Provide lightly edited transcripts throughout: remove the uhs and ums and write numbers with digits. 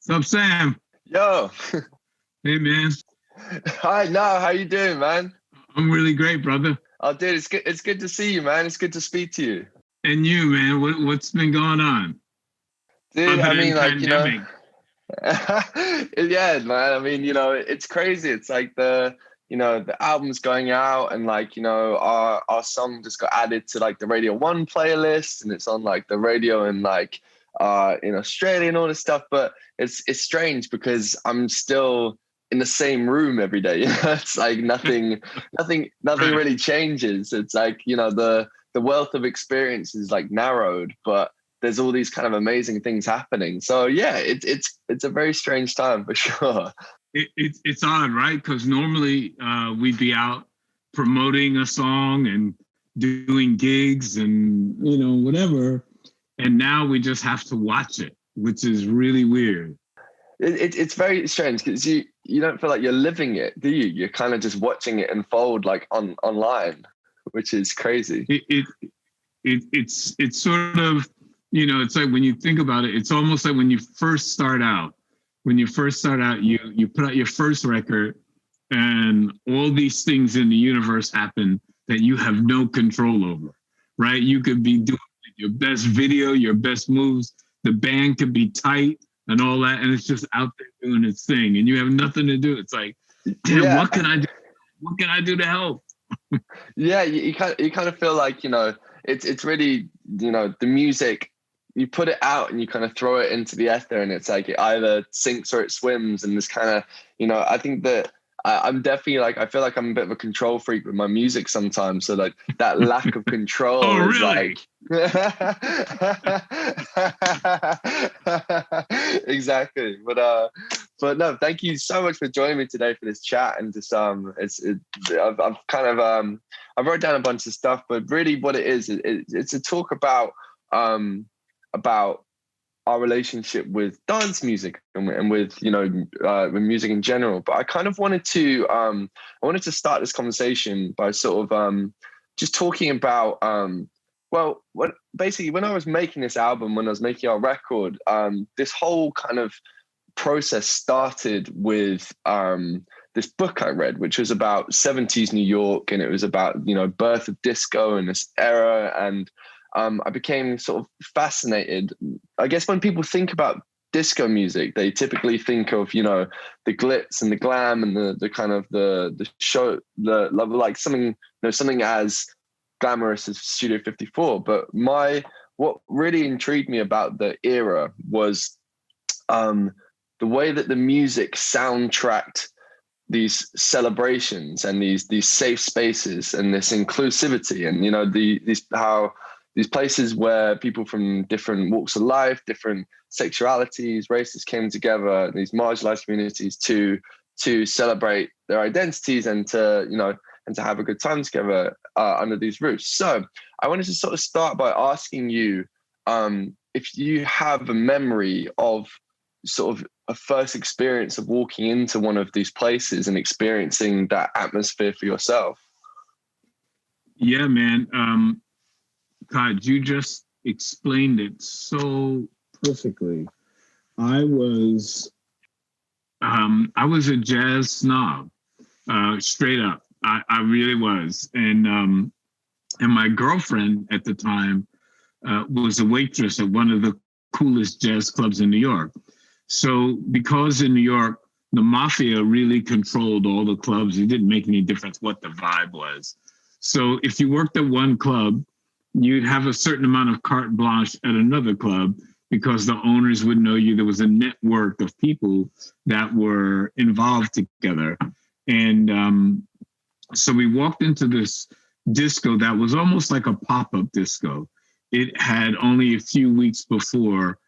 What's up, Sam? Yo, Hey, man. hi, Nile. How you doing, man? I'm really great, brother. Oh, dude, it's good. It's good to see you, man. It's good to speak to you, And you, man, what's been going on dude. other I than mean, like, pandemic? yeah, man. I mean, it's crazy. It's like the album's going out, and like, our song just got added to like the Radio One playlist, and it's on like the radio and like in Australia and all this stuff. But it's strange because I'm still in the same room every day. It's like nothing Right. really changes. It's like, the wealth of experience is like narrowed, but there's all these kind of amazing things happening. So yeah, it's a very strange time for sure. It's odd, right? Because normally we'd be out promoting a song and doing gigs and whatever, and now we just have to watch it, which is really weird. It's very strange because you don't feel like you're living it, do you? You're kind of just watching it unfold like online, which is crazy. It's sort of, it's like when you think about it, it's almost like when you first start out. When you first start out, you put out your first record, and all these things in the universe happen that you have no control over, right? You could be doing your best video, your best moves. The band could be tight and all that, and it's just out there doing its thing, and you have nothing to do. It's like, damn, Yeah, what can I do? What can I do to help? yeah. You kind of feel like it's really the music. You put it out and you kind of throw it into the ether, and it's like it either sinks or it swims. And this kind of I think that I'm definitely like, I feel like I'm a bit of a control freak with my music sometimes. So like that lack of Oh, control is really? like exactly. But no, thank you so much for joining me today for this chat. And just I've kind of I wrote down a bunch of stuff, but really what it is, it's a talk about our relationship with dance music and with with music in general. But I kind of wanted to start this conversation by sort of just talking about basically when I was making this album, when I was making our record, this whole kind of process started with this book I read, which was about 70s New York, and it was about birth of disco and this era. And I became sort of fascinated. I guess when people think about disco music, they typically think of the glitz and the glam and the kind of the show, the like something something as glamorous as Studio 54. But what really intrigued me about the era was the way that the music soundtracked these celebrations and these safe spaces and this inclusivity, and these places where people from different walks of life, different sexualities, races came together, these marginalized communities to celebrate their identities and to have a good time together under these roofs. So I wanted to sort of start by asking you if you have a memory of sort of a first experience of walking into one of these places and experiencing that atmosphere for yourself. Yeah, man. God, you just explained it so perfectly. I was a jazz snob, straight up. I really was, and my girlfriend at the time was a waitress at one of the coolest jazz clubs in New York. So because in New York, the mafia really controlled all the clubs, it didn't make any difference what the vibe was. So if you worked at one club, you'd have a certain amount of carte blanche at another club because the owners would know you. There was a network of people that were involved together. And so we walked into this disco that was almost like a pop-up disco. It had only a few weeks before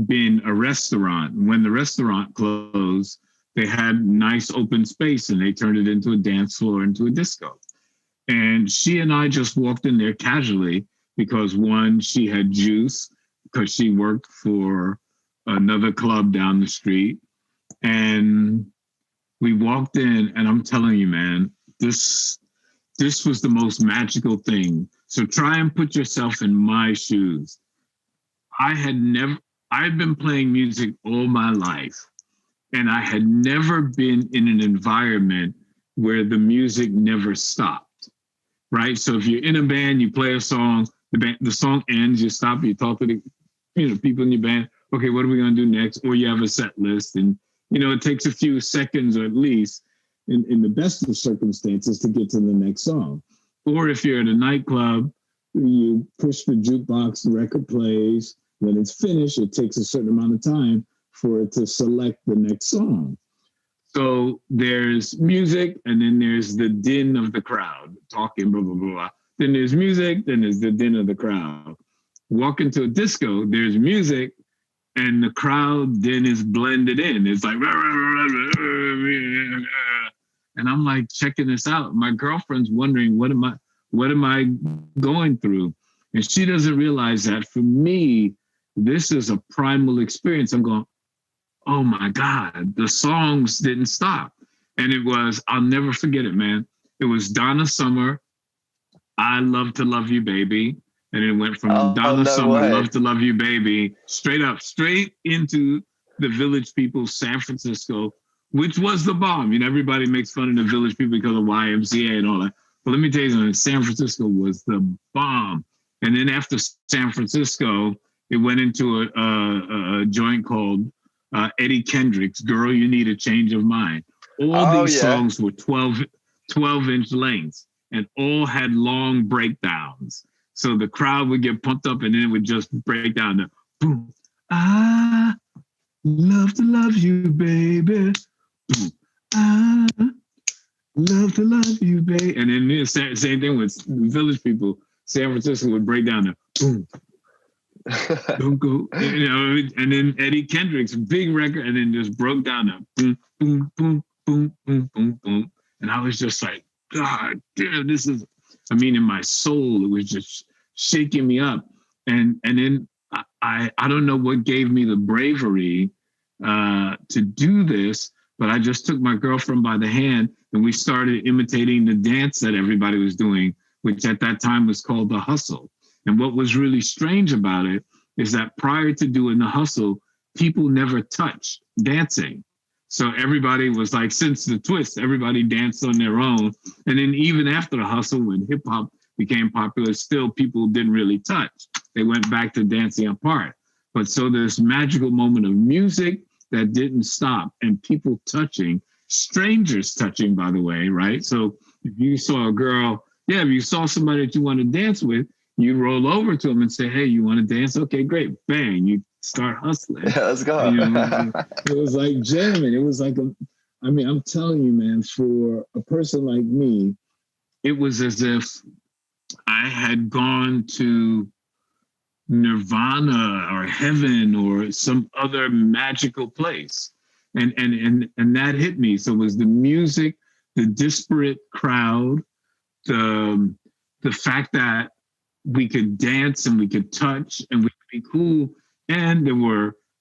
been a restaurant. When the restaurant closed, they had nice open space and they turned it into a dance floor, into a disco. And she and I just walked in there casually because one, she had juice because she worked for another club down the street. And we walked in, and I'm telling you, man, this was the most magical thing. So try and put yourself in my shoes. I had never, I've been playing music all my life, and I had never been in an environment where the music never stopped, right? So if you're in a band, you play a song, the song ends, you stop, you talk to the people in your band. Okay, what are we gonna do next? Or you have a set list, and it takes a few seconds or at least, in the best of circumstances, to get to the next song. Or if you're at a nightclub, you push the jukebox, the record plays. When it's finished, it takes a certain amount of time for it to select the next song. So there's music, and then there's the din of the crowd talking, blah, blah, blah. Then there's music, then there's the din of the crowd. Walk into a disco, there's music, and the crowd then is blended in. It's like, and I'm like checking this out. My girlfriend's wondering, what am I going through? And she doesn't realize that for me, this is a primal experience. I'm going, oh my God, the songs didn't stop. And I'll never forget it, man. It was Donna Summer, I Love to Love You, Baby. And it went from Donna Summer, way. Love to Love You, Baby, straight into the Village People, San Francisco, which was the bomb. Everybody makes fun of the Village People because of YMCA and all that. But let me tell you something, San Francisco was the bomb. And then after San Francisco, it went into a joint called Eddie Kendrick's Girl, You Need a Change of Mind. All these songs were 12-inch lengths and all had long breakdowns. So the crowd would get pumped up and then it would just break down. The boom, I love to love you, baby. Boom, I love to love you, baby. And then the same thing with Village People. San Francisco would break down the boom. Don't go, and then Eddie Kendrick's big record, and then just broke down the boom, boom, boom, boom, boom, boom, boom. And I was just like, God damn, in my soul, it was just shaking me up. And then I don't know what gave me the bravery to do this, but I just took my girlfriend by the hand and we started imitating the dance that everybody was doing, which at that time was called the hustle. And what was really strange about it is that prior to doing the hustle, people never touched dancing. So everybody was like, since the twist, everybody danced on their own. And then even after the hustle, when hip hop became popular, still people didn't really touch. They went back to dancing apart. But so this magical moment of music that didn't stop and people touching, strangers touching, by the way, right? So if you saw a girl, if you saw somebody that you want to dance with, you roll over to them and say, hey, you want to dance? Okay, great. Bang, you start hustling. Yeah, let's go. It was like jamming. It was like I'm telling you, man, for a person like me, it was as if I had gone to Nirvana or heaven or some other magical place. And that hit me. So it was the music, the disparate crowd, the fact that we could dance and we could touch and we could be cool. And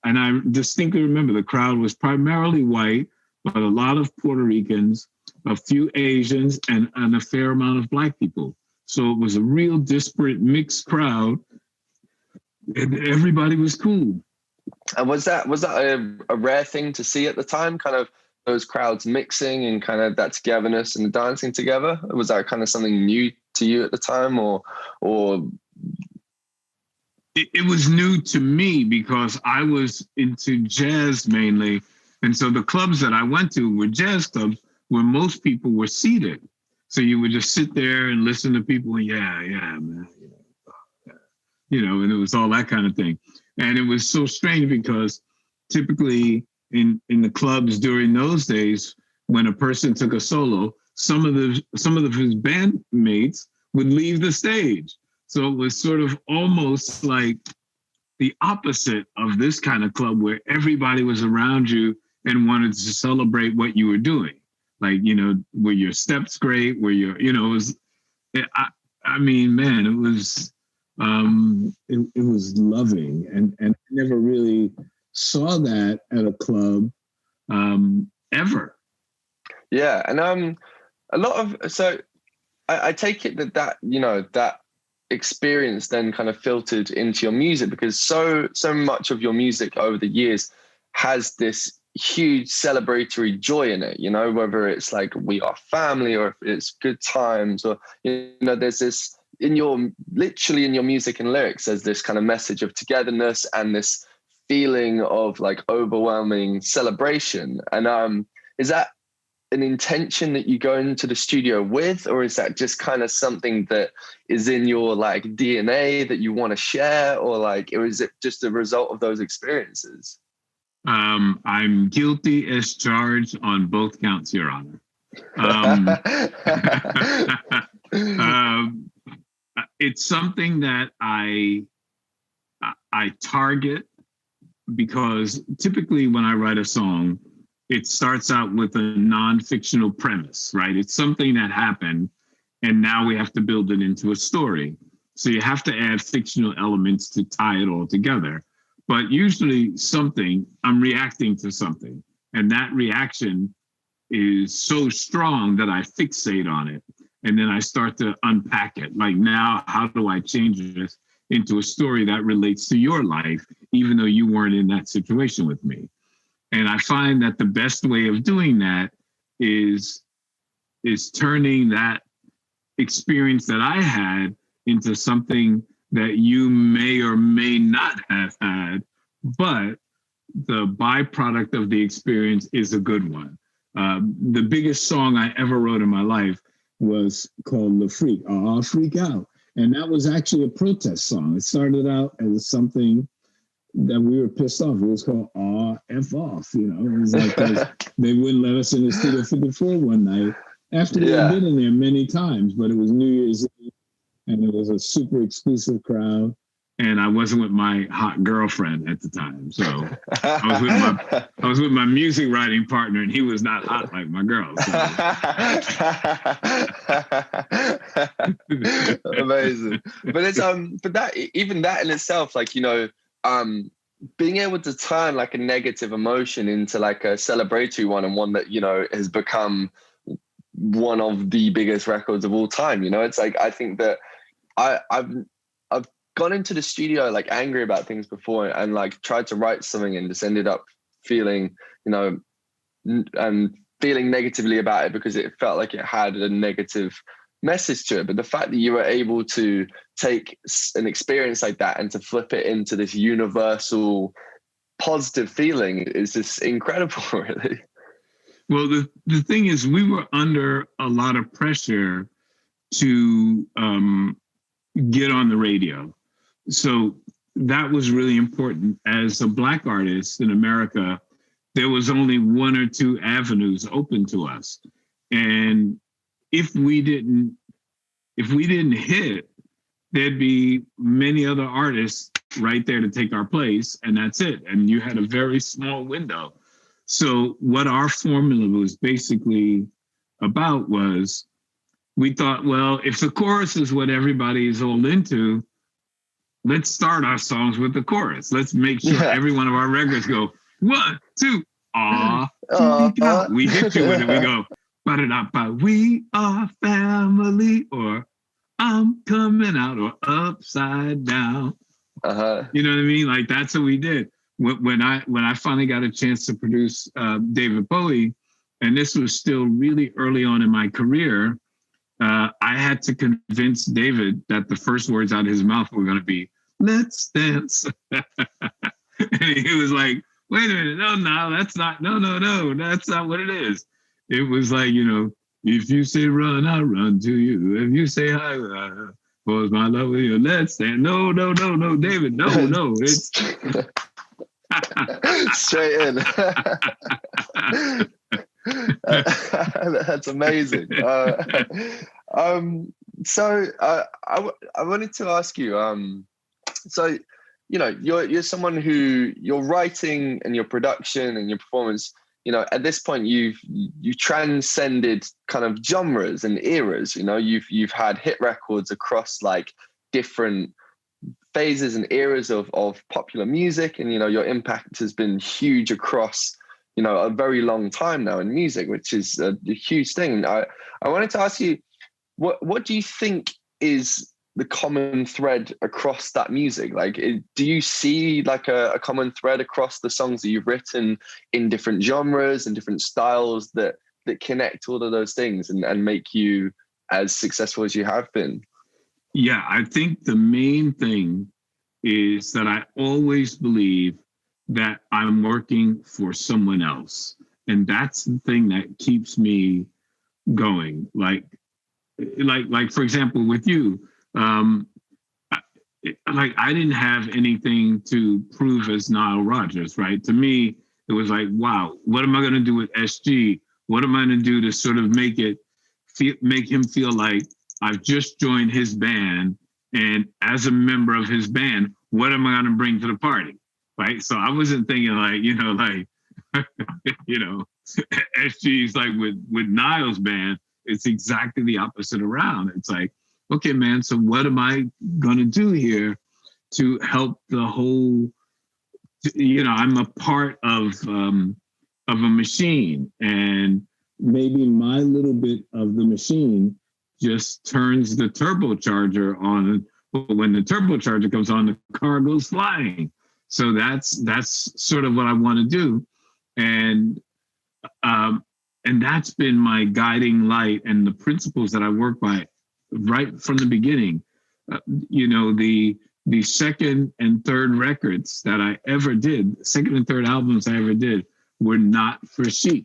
I distinctly remember the crowd was primarily white, but a lot of Puerto Ricans, a few Asians, and a fair amount of Black people. So it was a real disparate mixed crowd and everybody was cool. And was that a rare thing to see at the time, kind of those crowds mixing and kind of that togetherness and dancing together? Was that kind of something new to you at the time, or it was new to me because I was into jazz mainly. And so the clubs that I went to were jazz clubs where most people were seated. So you would just sit there and listen to people and man, and it was all that kind of thing. And it was so strange because typically in the clubs during those days, when a person took a solo, some of his bandmates would leave the stage. So it was sort of almost like the opposite of this kind of club where everybody was around you and wanted to celebrate what you were doing. Like, were your steps great? Were your, it was, man, it was, it was loving. And I never really saw that at a club ever. Yeah. And a lot of, so I take it that experience then kind of filtered into your music? Because so much of your music over the years has this huge celebratory joy in it, you know, whether it's like we are family or if it's good times, or, you know, there's this literally in your music and lyrics, there's this kind of message of togetherness and this feeling of like overwhelming celebration. And is that an intention that you go into the studio with, or is that just kind of something that is in your like DNA that you want to share, or is it just a result of those experiences? I'm guilty as charged on both counts, Your Honor. It's something that I target, because typically when I write a song, it starts out with a non-fictional premise, right? It's something that happened, and now we have to build it into a story. So you have to add fictional elements to tie it all together. But usually I'm reacting to something, and that reaction is so strong that I fixate on it. And then I start to unpack it. Like, now, how do I change this into a story that relates to your life, even though you weren't in that situation with me? And I find that the best way of doing that is turning that experience that I had into something that you may or may not have had, but the byproduct of the experience is a good one. The biggest song I ever wrote in my life was called "The Freak," Freak Out. And that was actually a protest song. It started out as something that we were pissed off. It was called F Off, you know. It was like they wouldn't let us in the Studio 54 one night after we had been in there many times, but it was New Year's Eve, and it was a super exclusive crowd. And I wasn't with my hot girlfriend at the time. So I was with my music writing partner, and he was not hot like my girl. So. Amazing. But it's but that, even that in itself, like, you know, being able to turn like a negative emotion into like a celebratory one, and one that, you know, has become one of the biggest records of all time. You know, it's like, I think that I've gone into the studio like angry about things before, and like tried to write something and just ended up feeling, you know, and feeling negatively about it because it felt like it had a negative message to it. But the fact that you were able to take an experience like that and to flip it into this universal positive feeling is just incredible, really. Well, the thing is, we were under a lot of pressure to get on the radio. So that was really important. As a Black artist in America, there was only one or two avenues open to us. And if we didn't hit, there'd be many other artists right there to take our place, and that's it. And you had a very small window. So what our formula was basically about was, we thought, well, if the chorus is what everybody is all into, let's start our songs with the chorus. Let's make sure every one of our records go 1, 2, we hit you with it. We go, ba-da-da-ba, we are family, or I'm coming out, or upside down. You know what I mean? Like, that's what we did. When I finally got a chance to produce David Bowie, and this was still really early on in my career, I had to convince David that the first words out of his mouth were going to be, "Let's dance." And he was like, "Wait a minute, no, that's not what it is." It was like, you know, if you say run, I'll run to you. If you say hi, was my love with you, let's dance. No, David, no, it's straight in. That's amazing. So I wanted to ask you, so, you know, you're someone who, your writing and your production and your performance, you know, at this point you transcended kind of genres and eras. You know, you've had hit records across like different phases and eras of popular music, and, you know, your impact has been huge across, you know, a very long time now in music, which is a huge thing. I wanted to ask you, what do you think is the common thread across that music? Like, do you see like a common thread across the songs that you've written in different genres and different styles that connect all of those things and make you as successful as you have been? Yeah, I think the main thing is that I always believe that I'm working for someone else. And that's the thing that keeps me going. Like for example, with you, I didn't have anything to prove as Nile Rodgers, right? To me, it was like, wow, what am I going to do with SG? What am I going to do to sort of make him feel like I've just joined his band, and as a member of his band, what am I going to bring to the party, right? So I wasn't thinking like, SG's like with Nile's band, it's exactly the opposite around. It's like, okay, man, so what am I going to do here to help the whole, I'm a part of a machine, and maybe my little bit of the machine just turns the turbocharger on. But when the turbocharger comes on, the car goes flying. So that's sort of what I want to do. And that's been my guiding light and the principles that I work by right from the beginning. The second and third records that I ever did, second and third albums I ever did, were not for Chic.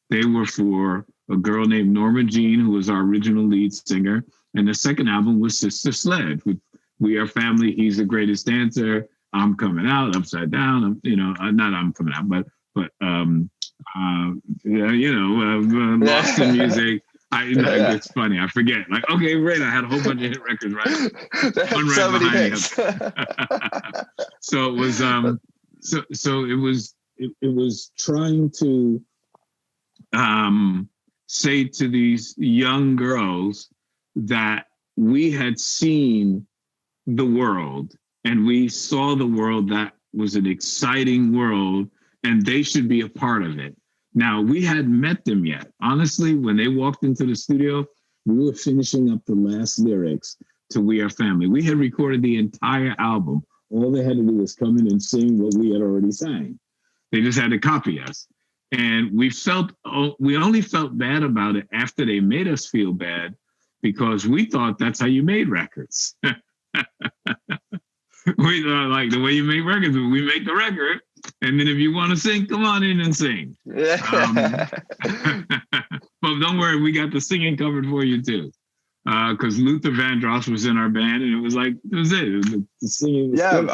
They were for a girl named Norma Jean, who was our original lead singer. And the second album was Sister Sledge with We Are Family, He's the Greatest Dancer, I'm Coming Out, Upside Down, not I'm Coming Out, but Boston Music. It's funny, I forget. Like, okay, right, I had a whole bunch of hit records, right? One so right many behind me. So it was it was trying to say to these young girls that we had seen the world, and we saw the world that was an exciting world, and they should be a part of it. Now, we hadn't met them yet. Honestly, when they walked into the studio, we were finishing up the last lyrics to We Are Family. We had recorded the entire album. All they had to do was come in and sing what we had already sang. They just had to copy us. And we only felt bad about it after they made us feel bad, because we thought that's how you made records. We thought, like, the way you make records, we make the record, and then if you want to sing, come on in and sing. But don't worry, we got the singing covered for you too. Because Luther Vandross was in our band, and it was it. The singing was good.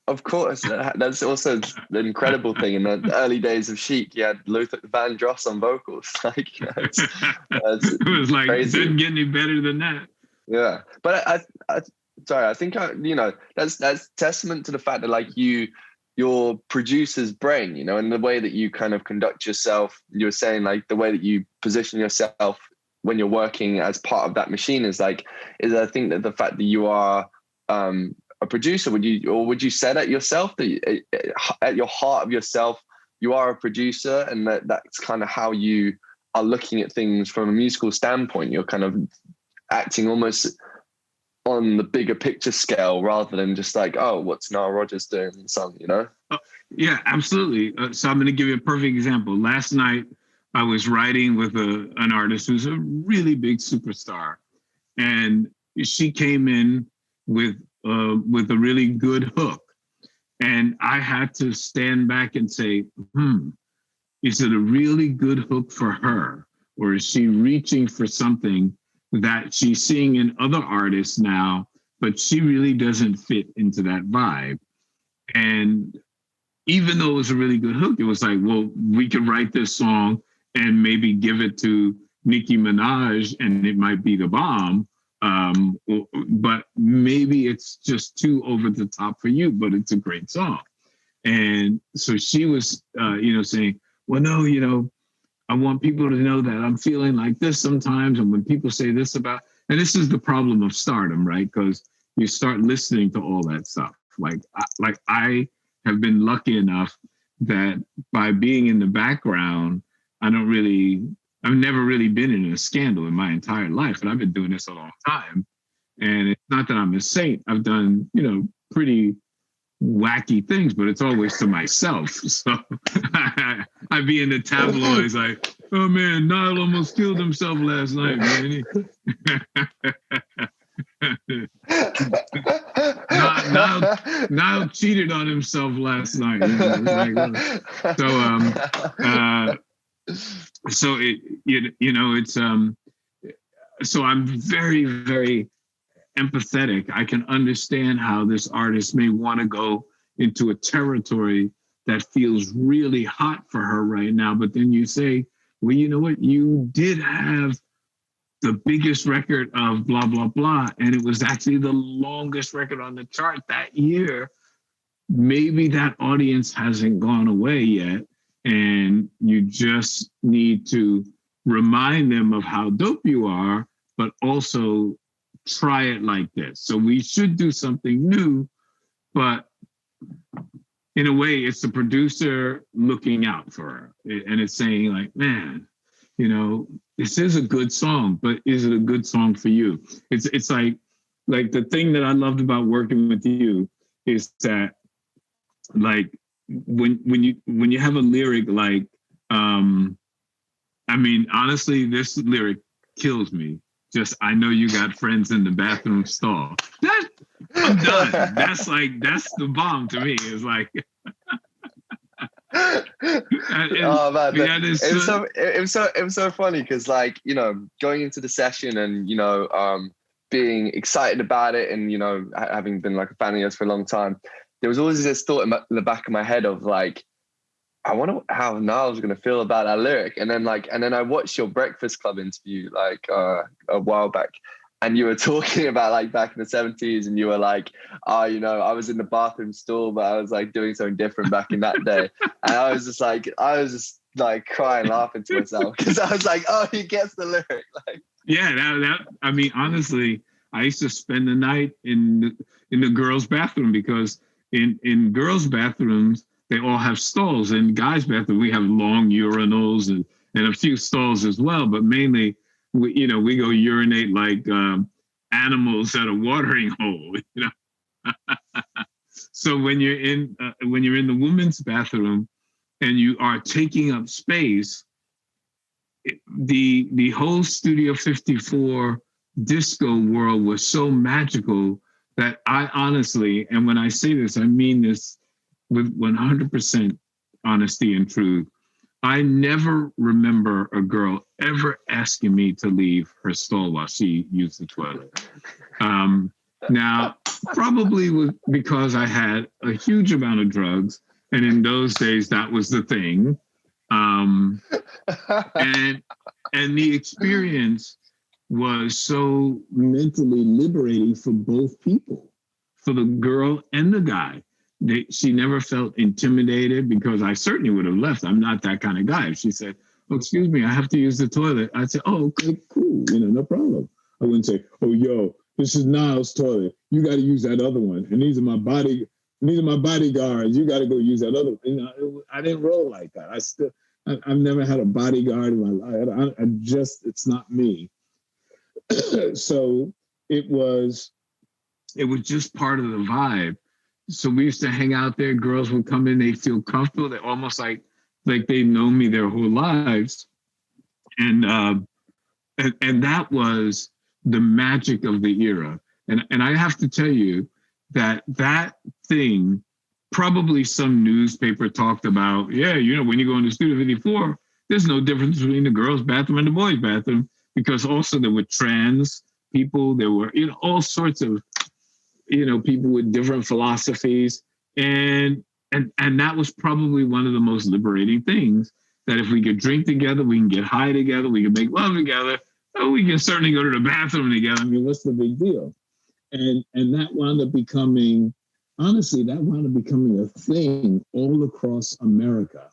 Of course. That's also the incredible thing. In the early days of Chic, you had Luther Vandross on vocals. Like, it was like, crazy. It didn't get any better than that. Yeah, but I think that's testament to the fact that, like, your producer's brain, and the way that you kind of conduct yourself. You were saying, like, the way that you position yourself when you're working as part of that machine is I think that the fact that you are a producer, would you say that yourself, that at your heart of yourself, you are a producer, and that's kind of how you are looking at things from a musical standpoint? You're kind of acting almost on the bigger picture scale rather than just like, oh, what's Nile Rodgers doing in the song, Yeah, absolutely. So I'm going to give you a perfect example. Last night, I was writing with an artist who's a really big superstar, and she came in with a really good hook, and I had to stand back and say, is it a really good hook for her, or is she reaching for something that she's seeing in other artists now, but she really doesn't fit into that vibe? And even though it was a really good hook, it was like, well, we could write this song and maybe give it to Nicki Minaj, and it might be the bomb. But maybe it's just too over the top for you, but it's a great song. And so she was, saying, well, no, I want people to know that I'm feeling like this sometimes. And when people say this and this is the problem of stardom, right? Because you start listening to all that stuff. I have been lucky enough that by being in the background, I've never really been in a scandal in my entire life, and I've been doing this a long time. And it's not that I'm a saint. I've done, pretty wacky things, but it's always to myself. So I'd be in the tabloids like, oh man, Nile almost killed himself last night, man. Nile cheated on himself last night. So it's so I'm very, very empathetic. I can understand how this artist may want to go into a territory that feels really hot for her right now. But then you say, well, you know what? You did have the biggest record of blah, blah, blah. And it was actually the longest record on the chart that year. Maybe that audience hasn't gone away yet. And you just need to remind them of how dope you are, but also try it like this. So we should do something new, but in a way, it's the producer looking out for her. And it's saying like, man, this is a good song, but is it a good song for you? It's like the thing that I loved about working with you is that like when you have a lyric like, honestly, this lyric kills me. Just, I know you got friends in the bathroom stall. I'm done. That's the bomb to me. It's like, oh man, it was so funny because going into the session and being excited about it and having been like a fan of yours for a long time, there was always this thought in the back of my head of like, I wonder how Niall's going to feel about that lyric. And then I watched your Breakfast Club interview a while back, and you were talking about like back in the 70s, and you were like, I was in the bathroom stall, but I was like doing something different back in that day. And I was just like crying, laughing to myself because I was like, oh, he gets the lyric. Like, yeah, honestly, I used to spend the night in the girls' bathroom because in girls' bathrooms, they all have stalls. In guys' bathroom, we have long urinals and a few stalls as well. But mainly, we go urinate like animals at a watering hole. So when you're in the women's bathroom and you are taking up space, the whole Studio 54 disco world was so magical that I honestly, and when I say this, I mean this with 100% honesty and truth, I never remember a girl ever asking me to leave her stall while she used the toilet. Now, probably because I had a huge amount of drugs, and in those days that was the thing. And the experience was so mentally liberating for both people, for the girl and the guy. She never felt intimidated because I certainly would have left. I'm not that kind of guy. If she said, oh, excuse me, I have to use the toilet, I'd say, oh, okay, cool, no problem. I wouldn't say, oh, yo, this is Niall's toilet. You got to use that other one. And these are my bodyguards. You got to go use that other one. I didn't roll like that. I've never had a bodyguard in my life. It's not me. So it was just part of the vibe. So we used to hang out there. Girls would come in, they feel comfortable. They're almost like they've known me their whole lives. And that was the magic of the era. And I have to tell you that thing, probably some newspaper talked about, when you go into Studio 54, there's no difference between the girls' bathroom and the boys' bathroom, because also there were trans people, there were, all sorts of, people with different philosophies. And that was probably one of the most liberating things, that if we could drink together, we can get high together, we can make love together, we can certainly go to the bathroom together. I mean, what's the big deal? And that wound up becoming, honestly, a thing all across America.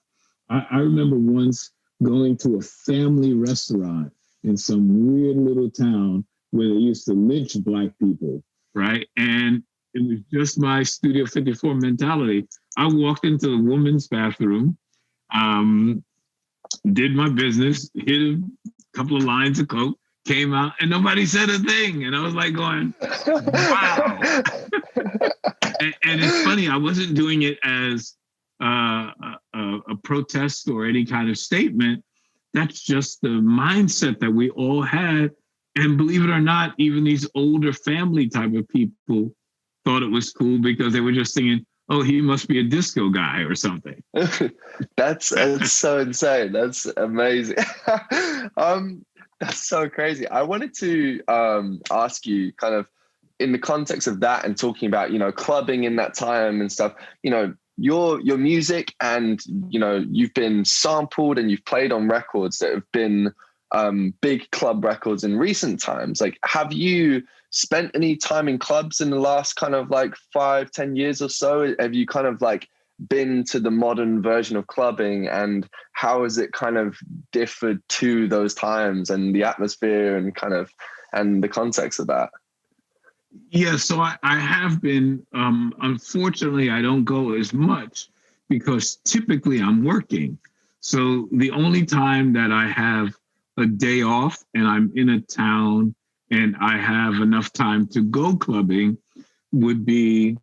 I remember once going to a family restaurant in some weird little town where they used to lynch Black people, right? And it was just my Studio 54 mentality. I walked into the woman's bathroom, did my business, hit a couple of lines of coke, came out and nobody said a thing. And I was like going, wow. And it's funny, I wasn't doing it as a protest or any kind of statement. That's just the mindset that we all had. And believe it or not, even these older family type of people thought it was cool because they were just thinking, oh, he must be a disco guy or something. That's so insane. That's amazing. That's so crazy. I wanted to ask you, kind of in the context of that and talking about, clubbing in that time and stuff, your music, and you've been sampled and you've played on records that have been big club records in recent times. Like, have you spent any time in clubs in the last kind of like 5-10 years or so? Have you kind of like been to the modern version of clubbing, and how has it kind of differed to those times and the atmosphere and the context of that? Yeah, so I have been, unfortunately, I don't go as much because typically I'm working. So the only time that I have a day off and I'm in a town and I have enough time to go clubbing would be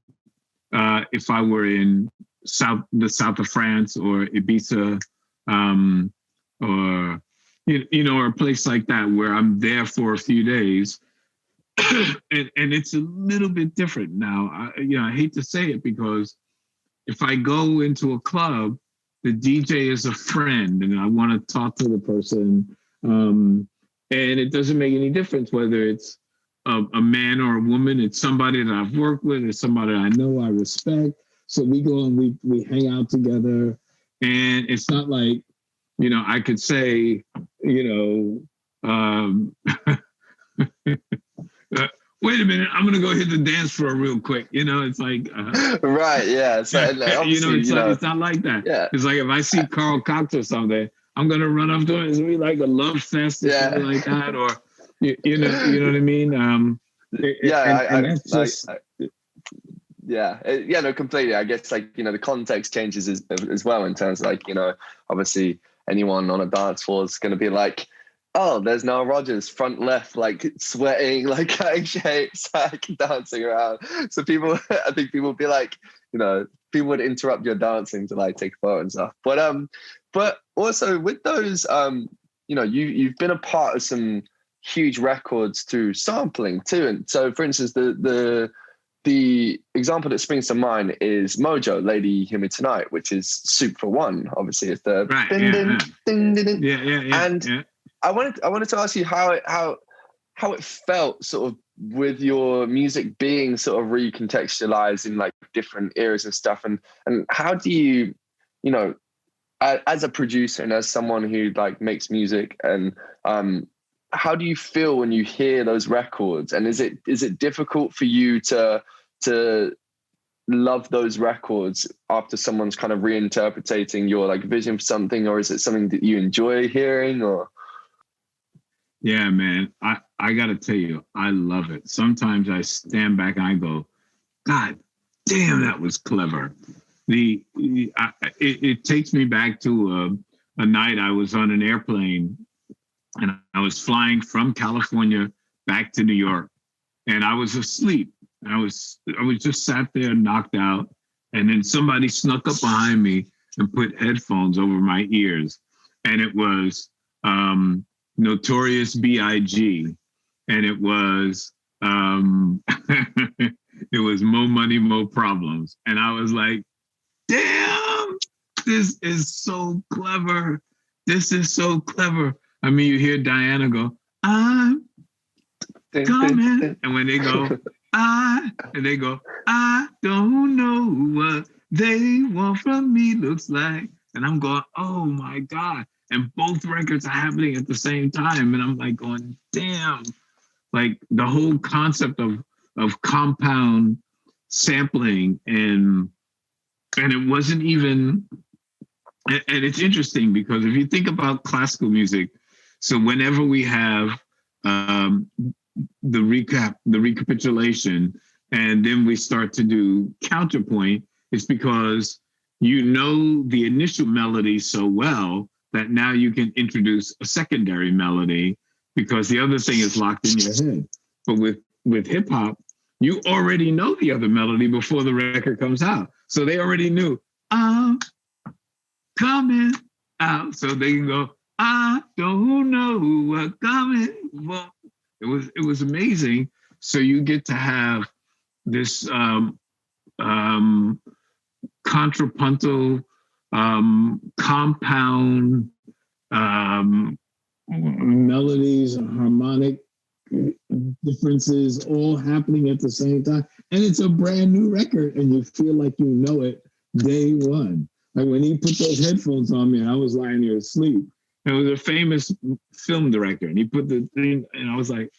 if I were in the south of France or Ibiza, or or a place like that where I'm there for a few days. and it's a little bit different now. I hate to say it, because if I go into a club, the DJ is a friend and I want to talk to the person. And it doesn't make any difference whether it's a man or a woman. It's somebody that I've worked with, it's somebody I know, I respect. So we go and we hang out together. And it's not like, I could say, wait a minute, I'm gonna go hit the dance floor real quick. It's like right, yeah. So it's not like that. Yeah. It's like if I see Carl Cox or something, I'm gonna run up to him. It's be like a love fest or something like that, or you know what I mean. No, completely. I guess the context changes as well, in terms of obviously anyone on a dance floor is going to be like, oh, there's Nile Rodgers, front left, sweating, cutting shapes, dancing around. So I think people would be like, people would interrupt your dancing to take a photo and stuff. But also with those, you've been a part of some huge records through sampling too. And so, for instance, the example that springs to mind is Mojo, Lady Hear Me Tonight, which is Soup for One. Obviously, it's the right, and I wanted to ask you how it felt sort of with your music being sort of recontextualized in different eras and stuff, and how do you, as a producer and as someone who makes music, and how do you feel when you hear those records? And is it difficult for you to love those records after someone's kind of reinterpreting your vision for something, or is it something that you enjoy hearing? Or yeah, man, I gotta tell you, I love it. Sometimes I stand back and I go, God damn, that was clever. It takes me back to a night I was on an airplane and I was flying from California back to New York, and I was asleep. I was just sat there knocked out, and then somebody snuck up behind me and put headphones over my ears, and it was Notorious B.I.G. and it was it was Mo Money, Mo Problems, and I was like, damn, this is so clever. This is so clever. I mean, you hear Diana go, I'm coming. And when they go, I don't know what they want from me looks like. And I'm going, oh my God. And both records are happening at the same time. And I'm going, damn, the whole concept of compound sampling and it wasn't even, and it's interesting because if you think about classical music, so whenever we have the recapitulation, and then we start to do counterpoint, it's because the initial melody so well that now you can introduce a secondary melody because the other thing is locked in your head. But with hip hop, you already know the other melody before the record comes out. So they already knew, I'm coming out. So they can go, I don't know what coming for. It was amazing. So you get to have this contrapuntal, compound melodies and harmonic differences all happening at the same time. And it's a brand new record and you feel like you know it day one. Like when he put those headphones on me and I was lying here asleep. It was a famous film director and he put the thing and I was like,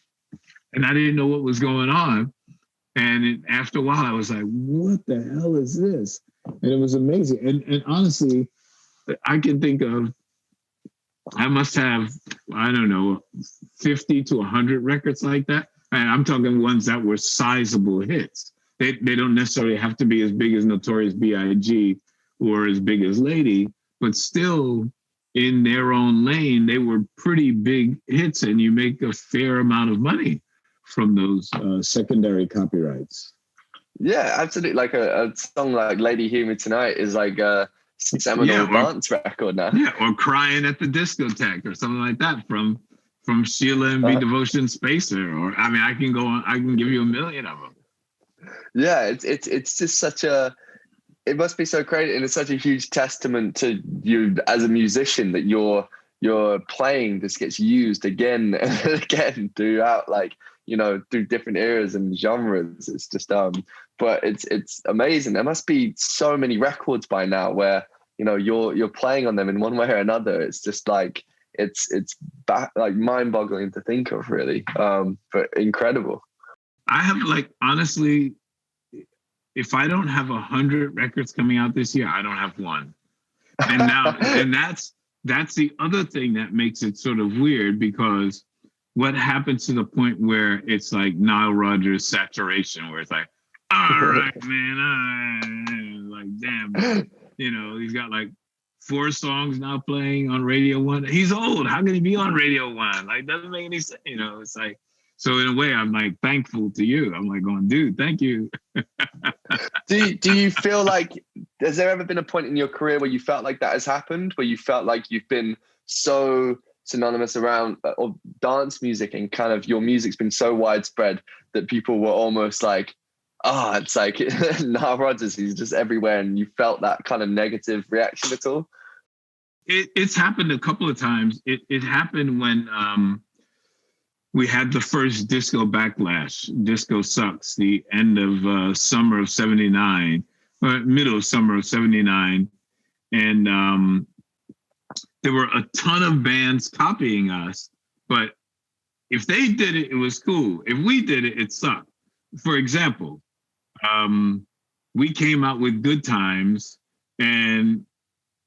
and I didn't know what was going on. And after a while I was like, what the hell is this? And it was amazing. And honestly, I can think of, I must have, I don't know, 50 to 100 records like that. And I'm talking ones that were sizable hits. They don't necessarily have to be as big as Notorious B.I.G. or as big as Lady, but still in their own lane, they were pretty big hits and you make a fair amount of money from those secondary copyrights. Yeah, absolutely. Like a song like Lady Hear Me Tonight is like a seminal dance record now. Yeah, or Crying at the Discotheque or something like that from Sheila and Be Devotion Spacer. Or I mean, I can go on, I can give you a million of them. Yeah, it's just such a, it must be so crazy, and it's such a huge testament to you as a musician that your playing just gets used again and again throughout, like, you know, through different eras and genres. It's just but it's amazing. There must be so many records by now where, you know, you're playing on them in one way or another. It's just like it's like mind-boggling to think of, really. But incredible. I have, like, honestly, if I don't have 100 records coming out this year, I don't have one. And now, and that's the other thing that makes it sort of weird, because what happens to the point where it's like Nile Rodgers saturation, where it's like, all right, man, like, damn, you know, he's got like 4 songs now playing on Radio 1. He's old. How can he be on Radio 1? Like, doesn't make any sense. You know, it's like, so in a way, I'm like thankful to you. I'm like going, dude, thank you. Do you feel like, has there ever been a point in your career where you felt like that has happened, where you felt like you've been so synonymous around or dance music, and kind of your music's been so widespread that people were almost like, it's like Nile Rodgers, he's just everywhere, and you felt that kind of negative reaction at all? It's happened a couple of times. It happened when we had the first disco backlash, Disco Sucks, the end of summer of 79, or middle of summer of 79. And there were a ton of bands copying us, but if they did it, it was cool. If we did it, it sucked. For example, we came out with Good Times, and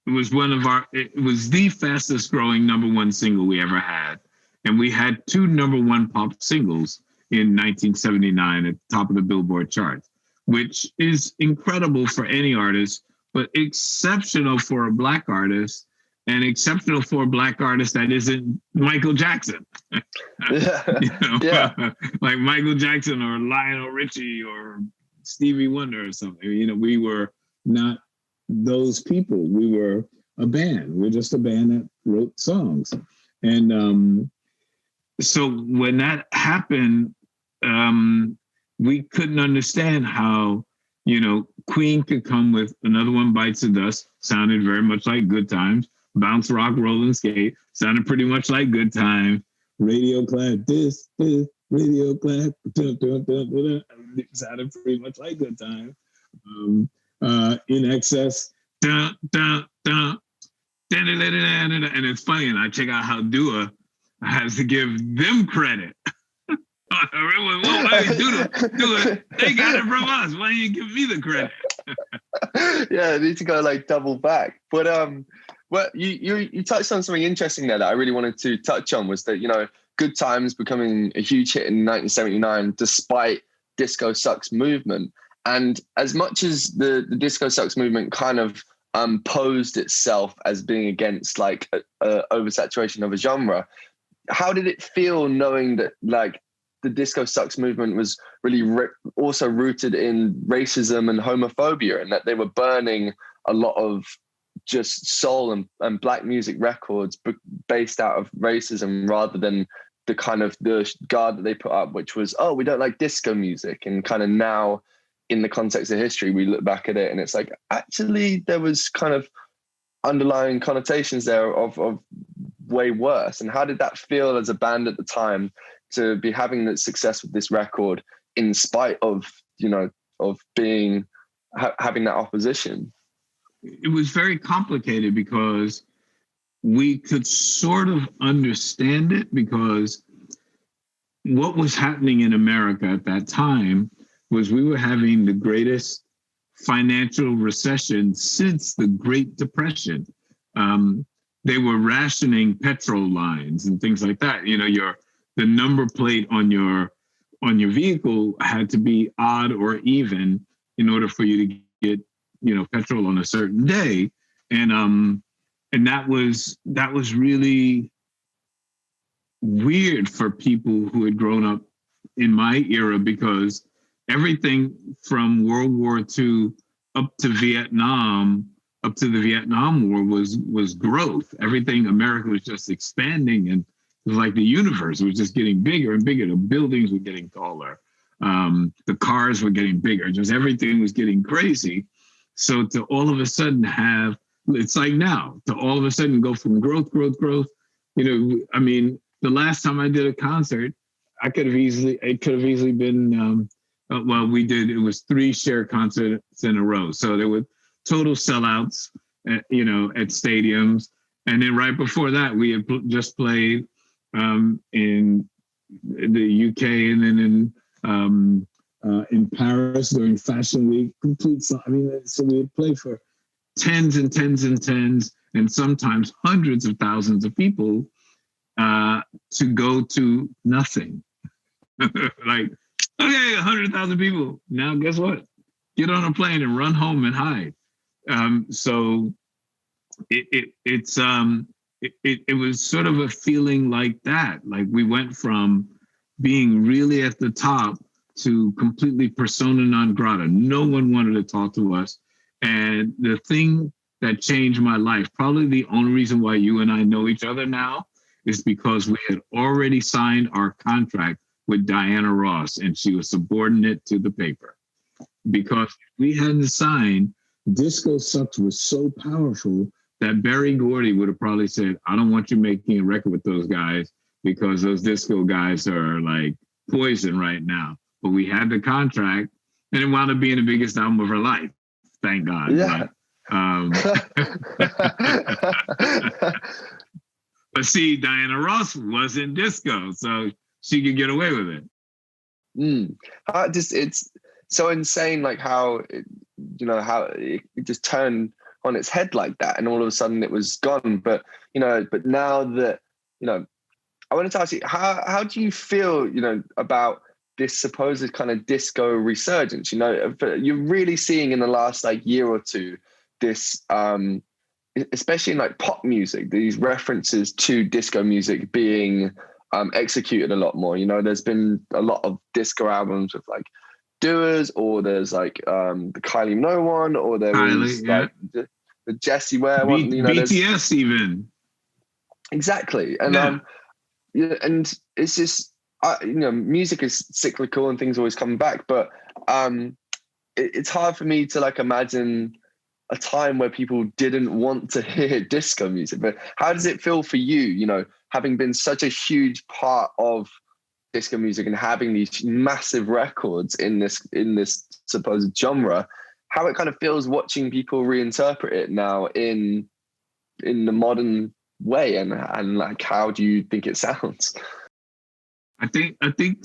it was it was the fastest growing #1 single we ever had. And we had 2 #1 pop singles in 1979 at the top of the Billboard charts, which is incredible for any artist, but exceptional for a Black artist, and exceptional for a Black artist that isn't Michael Jackson. You know? Yeah. Like Michael Jackson or Lionel Richie or Stevie Wonder or something. You know, we were not those people. We were a band. We're just a band that wrote songs. And so when that happened, we couldn't understand how, you know, Queen could come with Another One Bites the Dust, sounded very much like Good Times. Bounce, Rock, Roll, and Skate sounded pretty much like Good Time. Radio Clap, this, Radio Clap, sounded pretty much like Good Time. In Excess, and it's funny, and I check out how Dua has to give them credit. Why do it? They got it from us. Why don't you give me the credit? Yeah, I need to go like double back. But well, you touched on something interesting there that I really wanted to touch on, was that, you know, Good Times becoming a huge hit in 1979 despite Disco Sucks movement. And as much as the Disco Sucks movement kind of posed itself as being against like a oversaturation of a genre, how did it feel knowing that like the Disco Sucks movement was really also rooted in racism and homophobia, and that they were burning a lot of just soul and black music records based out of racism, rather than the kind of the guard that they put up, which was, oh, we don't like disco music. And kind of now in the context of history, we look back at it and it's like, actually there was kind of underlying connotations there of way worse. And how did that feel as a band at the time to be having that success with this record in spite of, you know, of being having that opposition? It was very complicated because we could sort of understand it, because what was happening in America at that time was we were having the greatest financial recession since the Great Depression. They were rationing petrol lines and things like that. You know, the number plate on your vehicle had to be odd or even in order for you to get, you know, petrol on a certain day. And that was really weird for people who had grown up in my era, because everything from World War II up to Vietnam, up to the Vietnam War was growth. Everything, America was just expanding, and it was like the universe was just getting bigger and bigger. The buildings were getting taller. The cars were getting bigger. Just everything was getting crazy. So to all of a sudden have, it's like now, to all of a sudden go from growth, you know, I mean, the last time I did a concert, it could have easily been, well, we did, it was 3 Cher concerts in a row. So there were total sellouts, you know, at stadiums. And then right before that, we had just played in the UK, and then in Paris during Fashion Week, so we would play for tens and tens and tens, and sometimes hundreds of thousands of people to go to nothing. Like, okay, 100,000 people. Now, guess what? Get on a plane and run home and hide. So it was sort of a feeling like that. Like we went from being really at the top to completely persona non grata. No one wanted to talk to us. And the thing that changed my life, probably the only reason why you and I know each other now, is because we had already signed our contract with Diana Ross, and she was subordinate to the paper. Because if we hadn't signed, Disco Sucks was so powerful that Berry Gordy would have probably said, I don't want you making a record with those guys, because those disco guys are like poison right now. But we had the contract, and it wound up being the biggest album of her life. Thank God. Yeah. But see, Diana Ross wasn't disco, so she could get away with it. It's so insane, like how how it just turned on its head like that, and all of a sudden it was gone. But but now that I wanted to ask you, how do you feel about this supposed kind of disco resurgence? You're really seeing in the last like year or two this especially in like pop music, these references to disco music being executed a lot more. There's been a lot of disco albums with like Doers, or there's like the Kylie Minogue one, or there was like the Jessie Ware one. BTS even. Exactly, and and it's just music is cyclical and things always come back, but it's hard for me to like imagine a time where people didn't want to hear disco music. But how does it feel for you, having been such a huge part of disco music and having these massive records in this supposed genre, how it kind of feels watching people reinterpret it now in the modern way, and like, how do you think it sounds? I think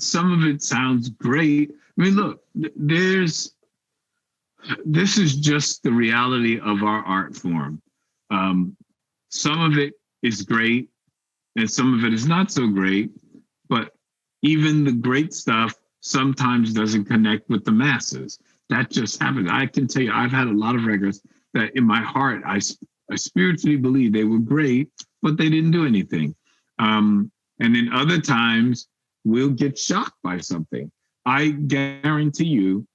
some of it sounds great. I mean, look, this is just the reality of our art form. Some of it is great and some of it is not so great, but even the great stuff sometimes doesn't connect with the masses. That just happens. I can tell you, I've had a lot of records that in my heart, I spiritually believe they were great, but they didn't do anything. And then other times we'll get shocked by something. I guarantee you,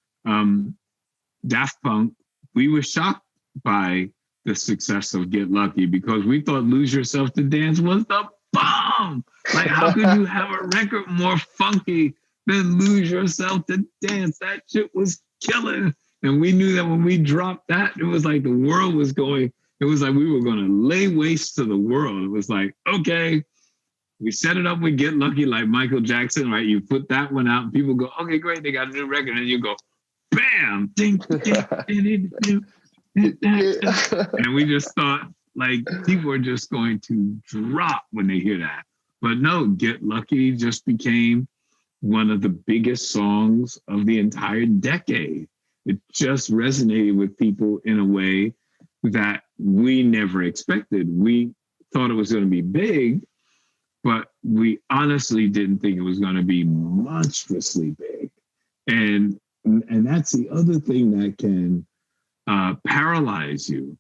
Daft Punk, we were shocked by the success of Get Lucky because we thought Lose Yourself to Dance was the bomb. Like, how could you have a record more funky than Lose Yourself to Dance? That shit was killing. And we knew that when we dropped that, it was like the world was going, it was like we were going to lay waste to the world. It was like, okay, we set it up with Get Lucky like Michael Jackson, right? You put that one out and people go, okay, great, they got a new record. And you go, bam, ding, ding, ding, ding, ding, ding. And we just thought like people are just going to drop when they hear that. But no, Get Lucky just became one of the biggest songs of the entire decade. It just resonated with people in a way that we never expected. We thought it was going to be big, but we honestly didn't think it was going to be monstrously big. And that's the other thing that can paralyze you,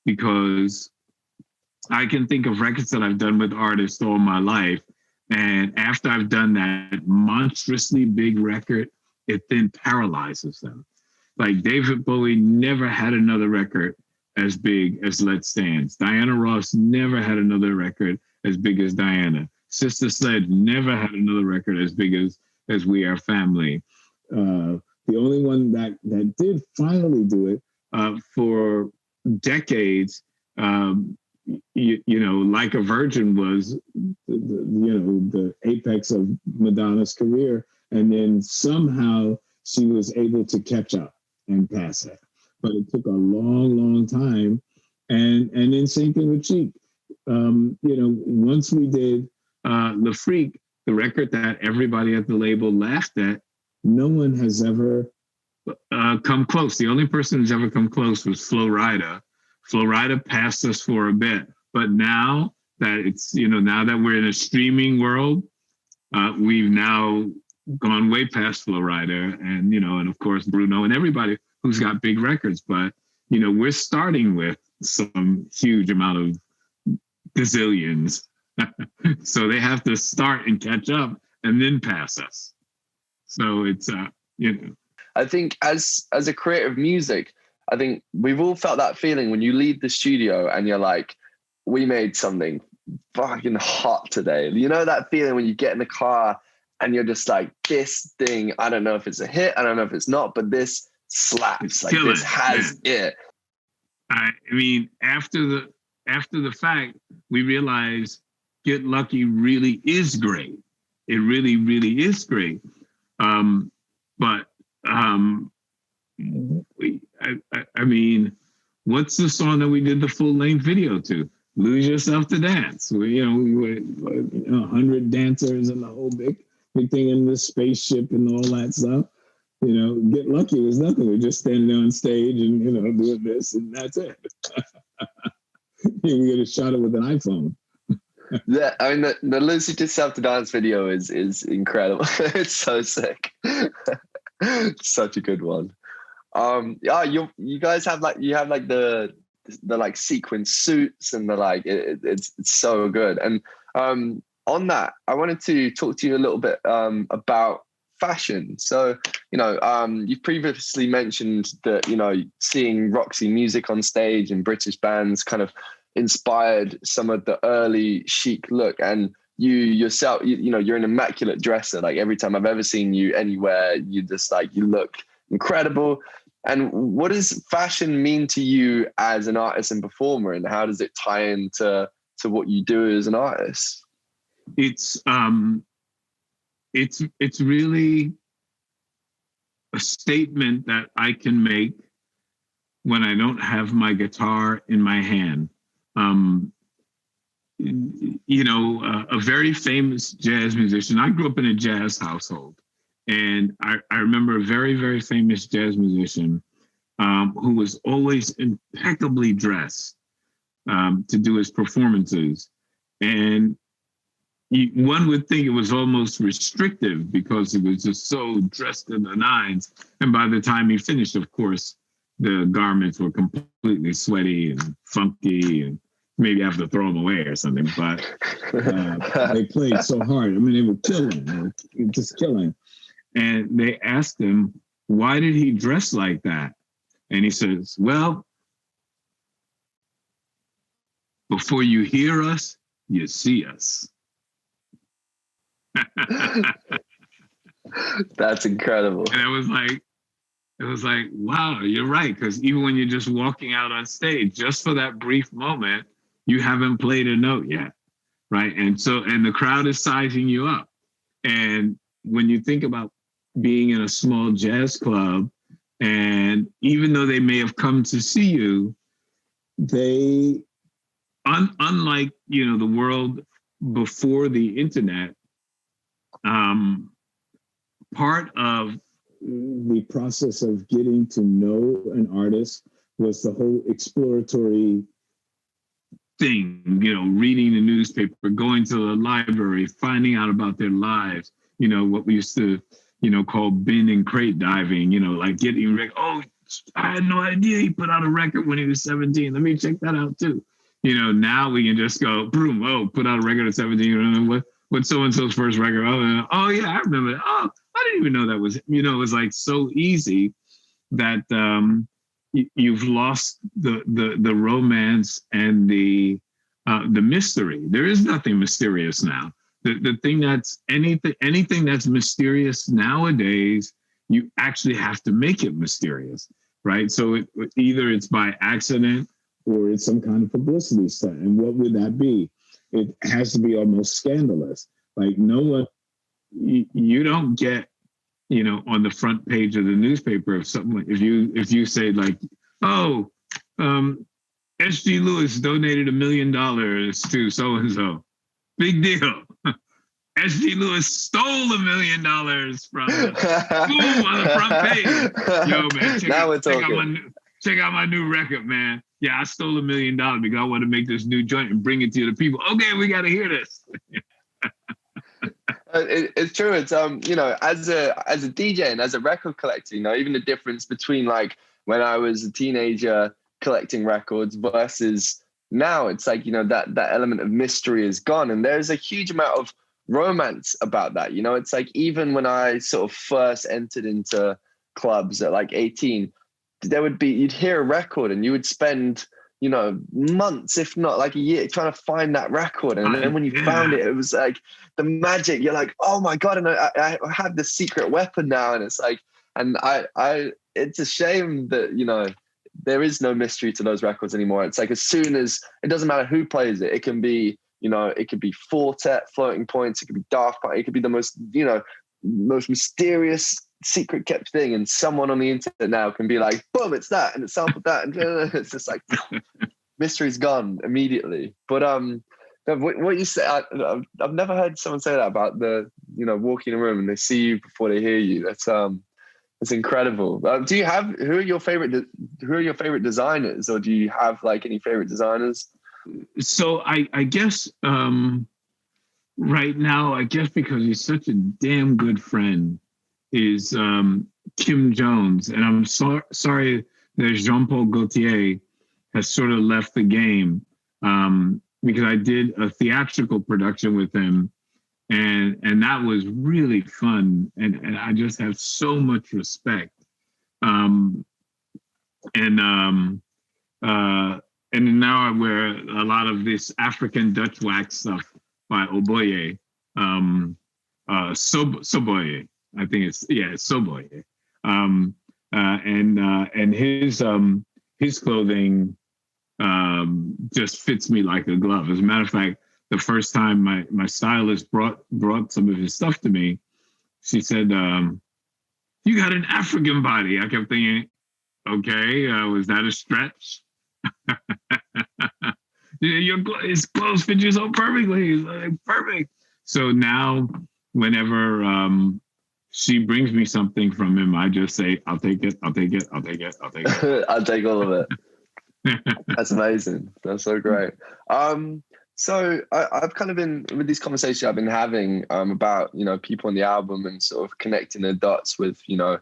because I can think of records that I've done with artists all my life. And after I've done that monstrously big record, it then paralyzes them. Like David Bowie never had another record as big as Let's Dance. Diana Ross never had another record as big as Diana. Sister Sledge never had another record as big as We Are Family. The only one that did finally do it for decades, you know, Like a Virgin was, the apex of Madonna's career. And then somehow she was able to catch up and pass it. But it took a long, long time. And then same thing with Cheek. Once we did Le Freak, the record that everybody at the label laughed at, no one has ever come close. The only person who's ever come close was Flo Rida. Flo Rida passed us for a bit, but now that it's, now that we're in a streaming world, we've now gone way past Flo Rida and of course Bruno and everybody who's got big records. But, we're starting with some huge amount of gazillions. So they have to start and catch up and then pass us. So it's, I think as a creator of music, I think we've all felt that feeling when you leave the studio and you're like, we made something fucking hot today. You know that feeling when you get in the car and you're just like, this thing, I don't know if it's a hit, I don't know if it's not, but this slaps. Like this has it. I mean, after the fact, we realized Get Lucky really is great. It really, really is great. But I mean, what's the song that we did the full length video to? Lose Yourself to Dance. We were 100 dancers and the whole big thing in the spaceship and all that stuff. Get Lucky was nothing. We're just standing on stage and doing this and that's it. We could have shot it with an iPhone. Yeah, I mean the Lose Yourself to Dance video is incredible. It's so sick. Such a good one. You guys have the like sequin suits and the like it's so good. And on that, I wanted to talk to you a little bit about fashion. So you've previously mentioned that seeing Roxy Music on stage and British bands kind of inspired some of the early chic look, and you yourself, you're an immaculate dresser. Like every time I've ever seen you anywhere, you just like, you look incredible. And what does fashion mean to you as an artist and performer, and how does it tie into what you do as an artist? It's really a statement that I can make when I don't have my guitar in my hand. A very famous jazz musician. I grew up in a jazz household, and I remember a very, very famous jazz musician who was always impeccably dressed to do his performances. And one would think it was almost restrictive because he was just so dressed to the nines. And by the time he finished, of course, the garments were completely sweaty and funky and maybe I have to throw them away or something. But they played so hard. I mean, they were killing, just killing. And they asked him, why did he dress like that? And he says, well, before you hear us, you see us. That's incredible. And it was like, wow, you're right. Because even when you're just walking out on stage, just for that brief moment, you haven't played a note yet, right? And the crowd is sizing you up. And when you think about being in a small jazz club, and even though they may have come to see you, they, unlike, the world before the internet, part of the process of getting to know an artist was the whole exploratory thing, reading the newspaper, going to the library, finding out about their lives, what we used to, call bin and crate diving, like getting, oh, I had no idea he put out a record when he was 17. Let me check that out too. Now we can just go, boom, oh, put out a record at 17. What's so-and-so's first record? Oh, yeah, I remember that. Oh, I didn't even know that was, it was like so easy that you've lost the romance and the mystery. There is nothing mysterious now. The thing that's anything that's mysterious nowadays, you actually have to make it mysterious, right? So either it's by accident or it's some kind of publicity stunt. And what would that be? It has to be almost scandalous. Like no one, you don't get, on the front page of the newspaper of something. If you say like, oh, S.G. Lewis donated $1 million to so and so, big deal. S.G. Lewis stole $1 million from boom on the front page. Yo, man, check out my new record, man. Yeah, I stole $1 million because I want to make this new joint and bring it to the people. Okay, we got to hear this. It's true. It's as a DJ and as a record collector, even the difference between like when I was a teenager collecting records versus now, it's like that element of mystery is gone, and there's a huge amount of romance about that. It's like even when I sort of first entered into clubs at like 18, you'd hear a record and you would spend months, if not like a year, trying to find that record. And then when you found it, it was like the magic. You're like, oh my God, and I have this secret weapon now. And it's like, and it's a shame that, there is no mystery to those records anymore. It's like as soon as, it doesn't matter who plays it, it can be, it could be Fortet, Floating Points, it could be Daft Punk, it could be the most mysterious secret kept thing, and someone on the internet now can be like, boom, it's that, and it sampled that, and it's just like mystery's gone immediately. But what you say, I've never heard someone say that about the walking in a room and they see you before they hear you. That's incredible. Do you have who are your favorite designers, or do you have like any favorite designers? So I guess right now, I guess because he's such a damn good friend, is Kim Jones. And I'm sorry that Jean-Paul Gaultier has sort of left the game, because I did a theatrical production with him, and that was really fun. And I just have so much respect. And now I wear a lot of this African Dutch wax stuff by Oboye, Soboye. I think it's Soboye. And his clothing just fits me like a glove. As a matter of fact, the first time my stylist brought some of his stuff to me, she said, "You got an African body." I kept thinking, okay, was that a stretch? His clothes fit you so perfectly. Like, perfect. So now, whenever she brings me something from him, I just say, I'll take it, I'll take it, I'll take it, I'll take it. I'll take all of it. That's amazing. That's so great. So I've kind of been, with these conversations I've been having about, people on the album and sort of connecting the dots with, the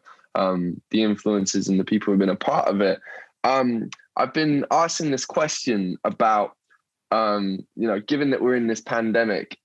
influences and the people who've been a part of it. I've been asking this question about given that we're in this pandemic,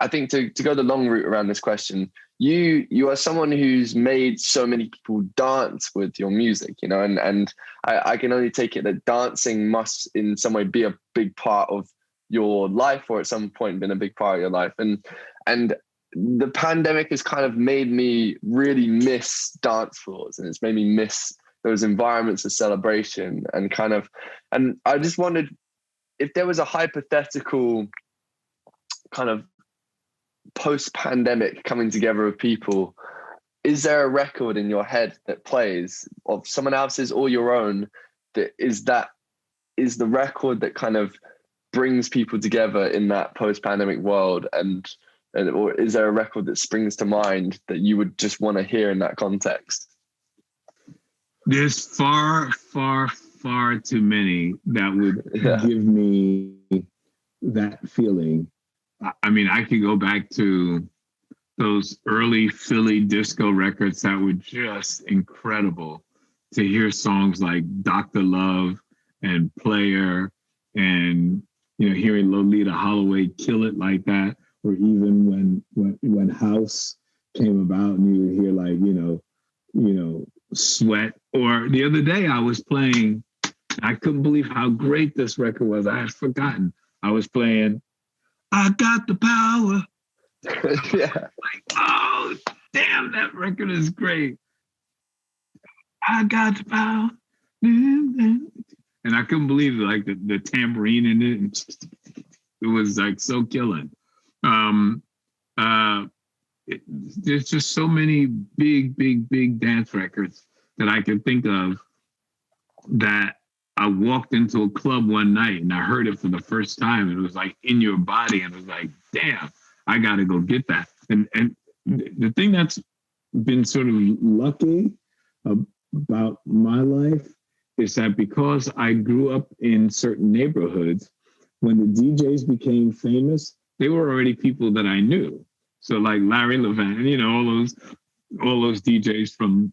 I think to go the long route around this question, you are someone who's made so many people dance with your music, and I can only take it that dancing must in some way be a big part of your life, or at some point been a big part of your life. And the pandemic has kind of made me really miss dance floors, and it's made me miss those environments of celebration and I just wondered if there was a hypothetical kind of post-pandemic coming together of people. Is there a record in your head that plays of someone else's or your own that is the record that kind of brings people together in that post-pandemic world, or is there a record that springs to mind that you would just want to hear in that context? There's far, far, far too many that would give me that feeling. I mean, I could go back to those early Philly disco records that were just incredible, to hear songs like Dr. Love and Player, and hearing Lolita Holloway kill it like that, or even when House came about and you would hear like Sweat. Or the other day I was playing, I couldn't believe how great this record was. I had forgotten. I was playing I Got the Power. Yeah. Like, oh, damn, that record is great. I got the power. And I couldn't believe like the tambourine in it. It was like so killing. There's just so many big dance records that I can think of that I walked into a club one night and I heard it for the first time. And it was like in your body. And it was like, damn, I got to go get that. And the thing that's been sort of lucky about my life is that because I grew up in certain neighborhoods, when the DJs became famous, they were already people that I knew. So like Larry Levan, all those DJs from,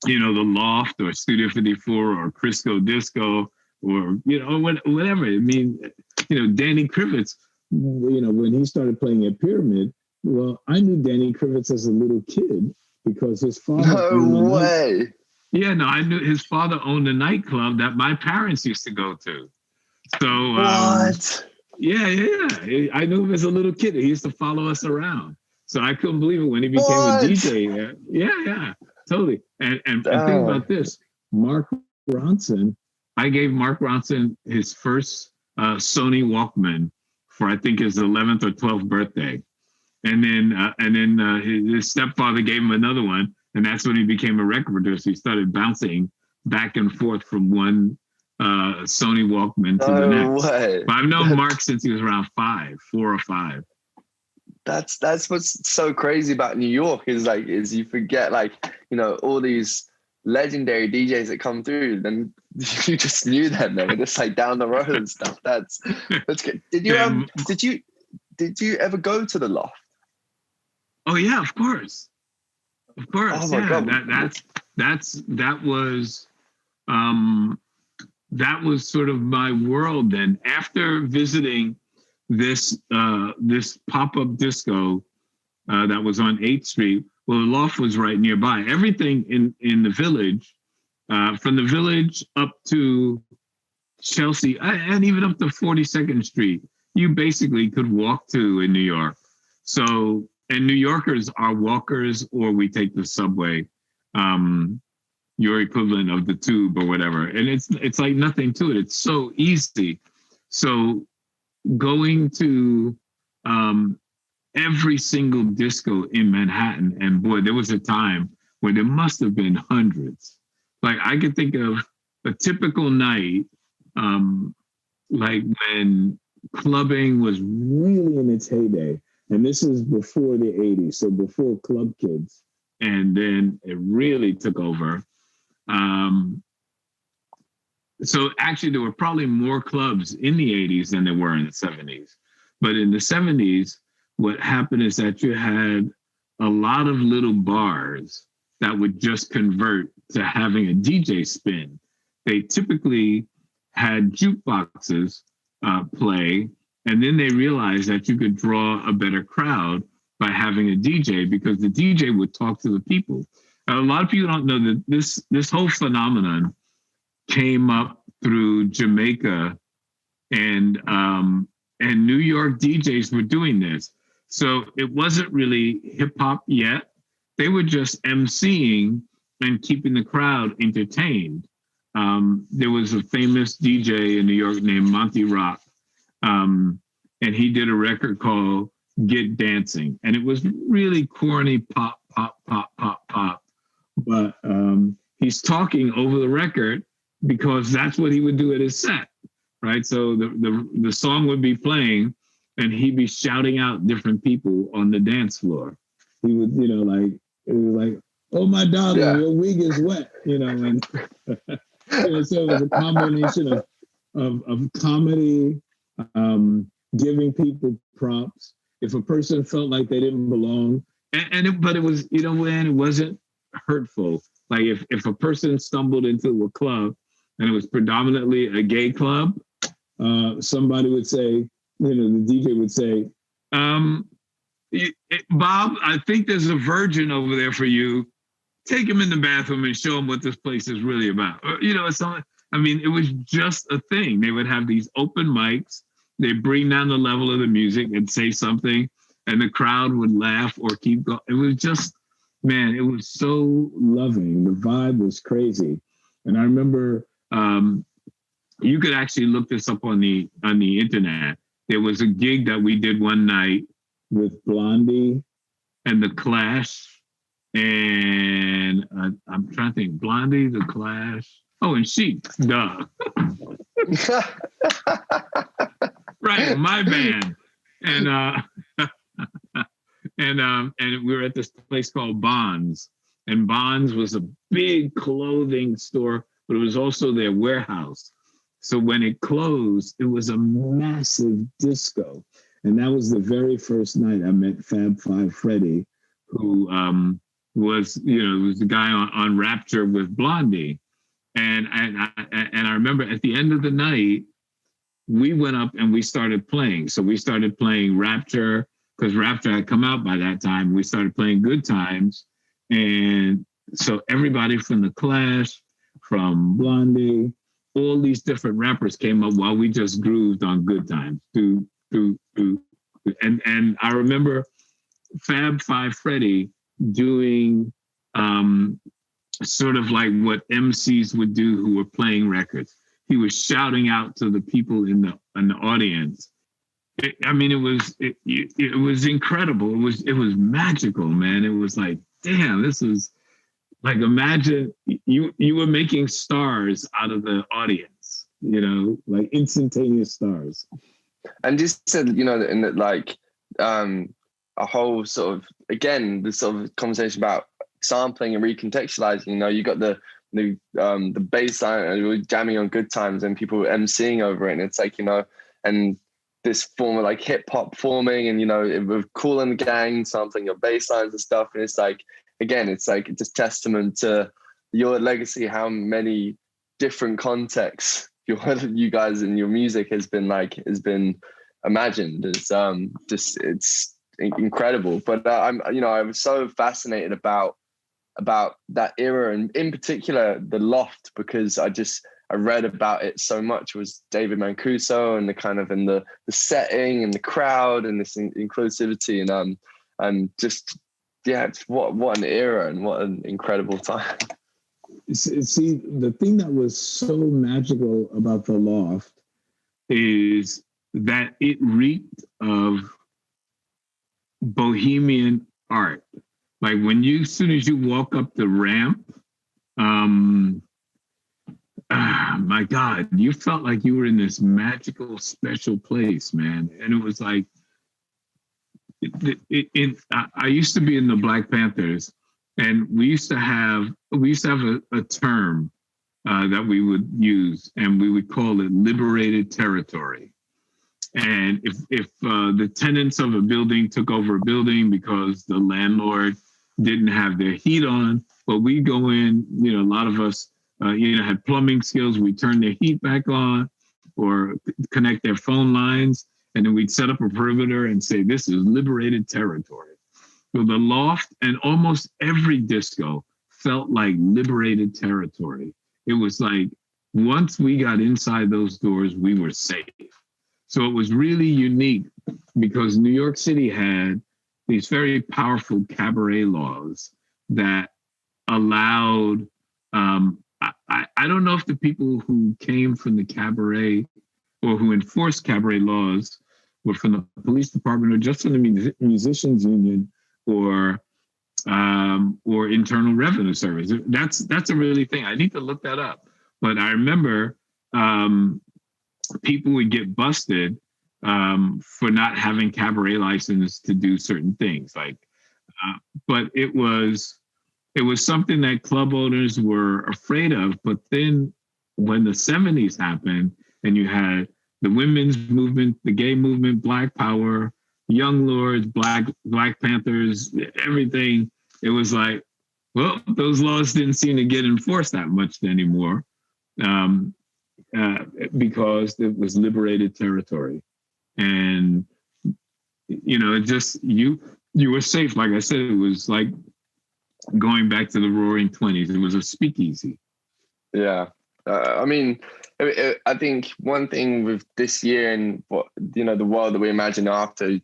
the Loft or Studio 54 or Crisco Disco or, whatever. I mean, Danny Krivitz, when he started playing at Pyramid, well, I knew Danny Krivitz as a little kid because his father. No way. I knew his father owned a nightclub that my parents used to go to. So, what? Yeah. I knew him as a little kid. He used to follow us around. So I couldn't believe it when he became a DJ. Yeah, totally. And think about this. Mark Ronson, I gave Mark Ronson his first Sony Walkman for I think his 11th or 12th birthday. And then his stepfather gave him another one. And that's when he became a record producer. He started bouncing back and forth from one Sony Walkman to the next. Way. But I've known Mark since he was around 4 or 5. That's what's so crazy about New York is you forget all these legendary DJs that come through, then you just knew them. They were just like down the road and stuff. That's good. Did you ever go to the Loft? Oh yeah, of course. Oh my God. That was sort of my world then. After visiting this pop-up disco that was on 8th Street, well, the Loft was right nearby. Everything in the Village, from the Village up to Chelsea and even up to 42nd Street, you basically could walk to in New York. So, and New Yorkers are walkers, or we take the subway, your equivalent of the tube or whatever. And it's like nothing to it. It's so easy. So going to every single disco in Manhattan, and boy, there was a time when there must have been hundreds. Like I could think of a typical night, like when clubbing was really in its heyday. And this is before the 80s, so before Club Kids. And then it really took over. So actually, there were probably more clubs in the 80s than there were in the 70s. But in the 70s, what happened is that you had a lot of little bars that would just convert to having a DJ spin. They typically had jukeboxes play. And then they realized that you could draw a better crowd by having a DJ, because the DJ would talk to the people. A lot of people don't know that this whole phenomenon came up through Jamaica, and New York DJs were doing this. So it wasn't really hip hop yet. They were just emceeing and keeping the crowd entertained. There was a famous DJ in New York named Monty Rock, and he did a record called Get Dancing, and it was really corny pop, pop, pop, pop, pop. But he's talking over the record because that's what he would do at his set, right? So the song would be playing, and he'd be shouting out different people on the dance floor. He would, like, it was like, "Oh my darling, your wig is wet," and so it was a combination of comedy, giving people props. If a person felt like they didn't belong, but it was, when it wasn't hurtful. Like if a person stumbled into a club and it was predominantly a gay club, somebody would say, the DJ would say, "Bob, I think there's a virgin over there for you. Take him in the bathroom and show him what this place is really about." It's not, it was just a thing. They would have these open mics. They bring down the level of the music and say something, and the crowd would laugh or keep going. It was just, man, it was so loving. The vibe was crazy. And I remember, you could actually look this up on the internet. There was a gig that we did one night with Blondie and The Clash, and I'm trying to think, Blondie, The Clash, and Chic, duh. Right, my band, and we were at this place called Bonds, and Bonds was a big clothing store, but it was also their warehouse. So when it closed, it was a massive disco, and that was the very first night I met Fab Five Freddy, who was the guy on Rapture with Blondie, and I remember at the end of the night, we went up and we started playing. So we started playing Rapture, because Rapture had come out by that time. We started playing Good Times. And so everybody from The Clash, from Blondie, all these different rappers came up while we just grooved on Good Times. And I remember Fab Five Freddy doing sort of like what MCs would do who were playing records. He was shouting out to the people in the audience. It was incredible. It was magical, man. It was like, damn, this is like, imagine you were making stars out of the audience, like instantaneous stars. And just said, in that, like, a whole sort of, again, this sort of conversation about sampling and recontextualizing. You got the bass line, and we were jamming on Good Times, and people were emceeing over it, and it's like, and this form of like hip hop forming, and it was Kool and the Gang sampling your bass lines and stuff, and it's like, again, it's like just testament to your legacy, how many different contexts you guys and your music has been imagined. It's incredible. But I was so fascinated about that era, and in particular the Loft, because I read about it so much. It was David Mancuso, and the kind of, and the setting and the crowd and this inclusivity, and just, it's what an era and what an incredible time. See, the thing that was so magical about the Loft is that it reeked of bohemian art. Like as soon as you walk up the ramp, my God, you felt like you were in this magical, special place, man. And it was like, I used to be in the Black Panthers, and we used to have a term that we would use, and we would call it liberated territory. And if the tenants of a building took over a building because the landlord didn't have their heat on, but we go in, a lot of us, had plumbing skills. We turn their heat back on. or connect their phone lines. And then we'd set up a perimeter and say, this is liberated territory. So the Loft and almost every disco felt like liberated territory. It was like, once we got inside those doors, we were safe. So it was really unique because New York City had these very powerful cabaret laws that allowed, I don't know if the people who came from the cabaret or who enforced cabaret laws were from the police department or just from the musicians union or Internal Revenue Service. That's a really thing. I need to look that up. But I remember people would get busted for not having cabaret license to do certain things. But it was something that club owners were afraid of. But then when the 70s happened and you had the women's movement, the gay movement, Black Power, Young Lords, Black Panthers, everything, it was like, well, those laws didn't seem to get enforced that much anymore because it was liberated territory. And, it just, you were safe. Like I said, it was like going back to the Roaring 20s. It was a speakeasy. Yeah. I think one thing with this year and what, the world that we imagine after,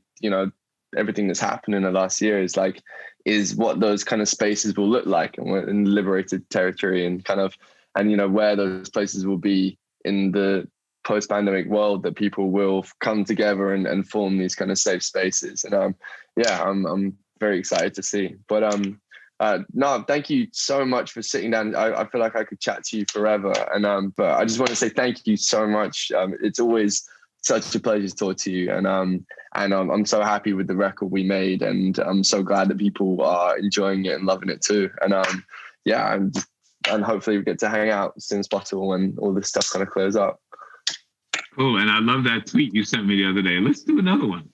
everything that's happened in the last year is what those kind of spaces will look like in liberated territory and where those places will be in the post-pandemic world, that people will come together and form these kind of safe spaces. And I'm very excited to see. But no, thank you so much for sitting down. I feel like I could chat to you forever. And but I just want to say thank you so much. It's always such a pleasure to talk to you. And I'm so happy with the record we made, and I'm so glad that people are enjoying it and loving it too. And and hopefully we get to hang out as soon as possible when all this stuff kind of clears up. Cool. And I love that tweet you sent me the other day. Let's do another one.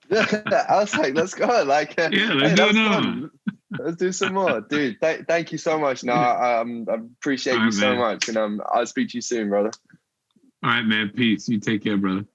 Yeah, I was like, let's go. Let's do another one. Let's do some more, dude. Thank you so much. No, I appreciate you so much, and I'll speak to you soon, brother. All right, man. Peace. You take care, brother.